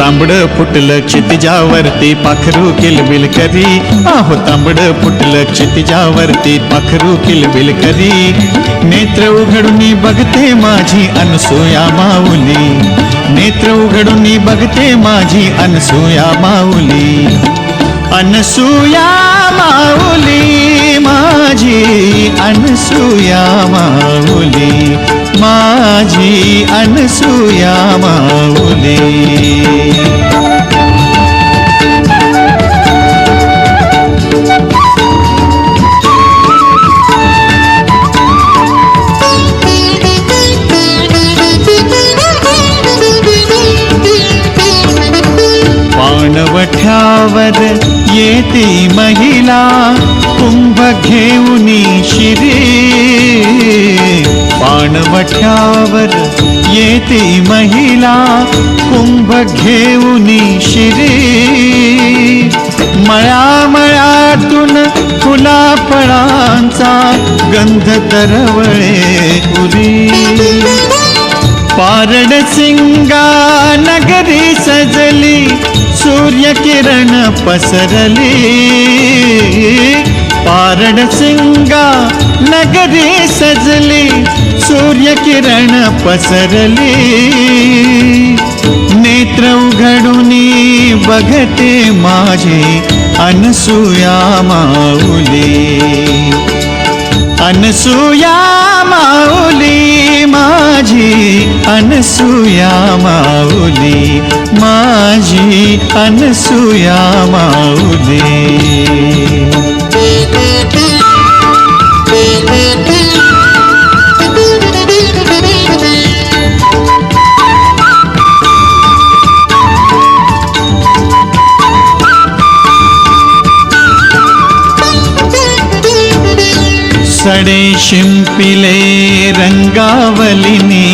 तांबडं फुटलं क्षितिजावरती पाखरू किलबिल करी, आहो तांबडं फुटलं क्षितिजावरती पाखरू किलबिल करी. नेत्र उघडून बघते माझी अनसूया माऊली, नेत्र उघडून बघते माझी अनसूया माऊली. अनसूया माऊली माझी अनसूया माऊली, माझी अनसूया माऊली. पाणवठ्यावर येती महिला कुंभ घेऊन शिरी, पाणवठ्यावर येती महिला कुंभ घेऊन शिरी. मळ्यामळ्यातून फुला फळांचा गंध दरवळे उरी. पारडसिंगा नगरी सजली सूर्यकिरण पसरली, पारडसिंगा नगरी सजली सूर्यकिरण पसरली. नेत्र उघडून बघते माझी अनसूया माऊली, अनसूया माऊली माझी अनसूया माऊली, माझी अनसूया माऊली. सडे शिंपिले रंगावलिनी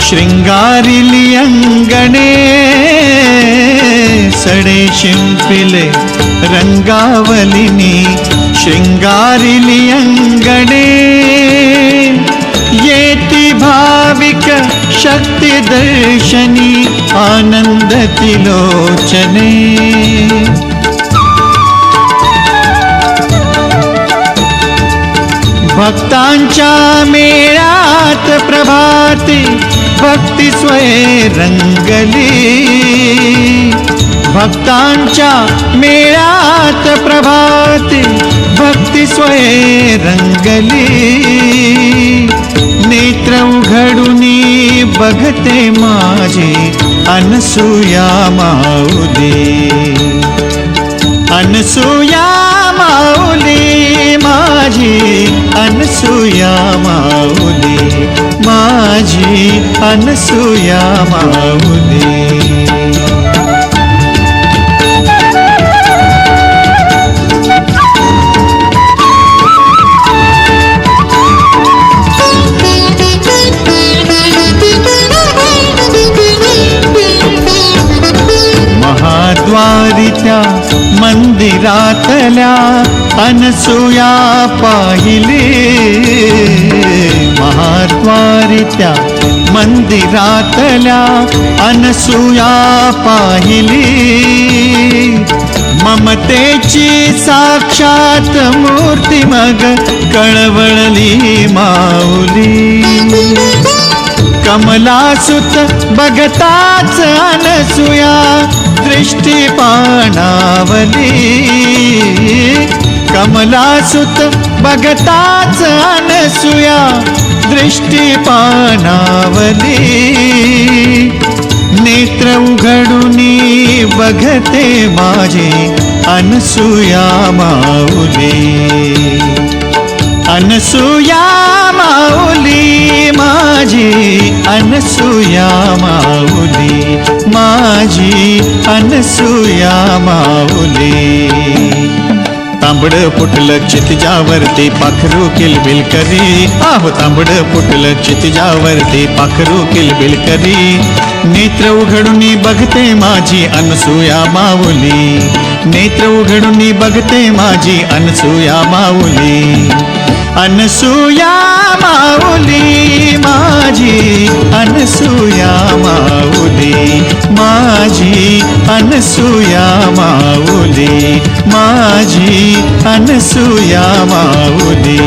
शृंगारिली अंगणे, सडे शिंपिले रंगावलिनी शृंगारिली अंगणे. येती भाविक शक्ती दर्शनी आनंद तिलोचने. भक्तांच्या मेळ्यात प्रभाती भक्ती स्वये रंगली, भक्तांच्या मेळ्यात प्रभाती भक्ती स्वये रंगली. नेत्र उघडून बघते माझी अनसूया माऊली, अनसूया माऊली माझी अनसूया माऊली, माझी अनसूया माऊली. महाद्वारी त्या मंदिरातल्या अनसूया पाहिली, महाद्वारी त्या मंदिरातल्या अनसूया पाहिली. ममतेची साक्षात मूर्ती मग कळवळली माऊली. कमलासुत बघताच अनसूया दृष्टी पाणावली, कमलासुत बघताच अनसूया दृष्टी पाणावली. नेत्र उघडून बघते माझी अनसूया माऊली, अनसूया माऊली माझी अनसूया माऊली, माझी अनसूया माऊली. तांबडं फुटलं क्षितिजावरती पाखरू किलबिल करी, आहो तांबडं फुटलं क्षितिजावरती पाखरू किलबिल करी. नेत्र उघडून बघते माझी अनसूया माऊली, नेत्र उघडून बघते माझी अनसूया माऊली. अनसूया माऊली माझी अनसूया माऊली माझी अनसूया माऊली माझी अनसूया माऊली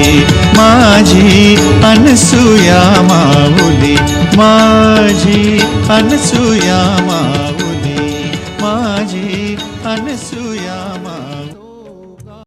माझी अनसूया माऊली माझी अनसूया माऊली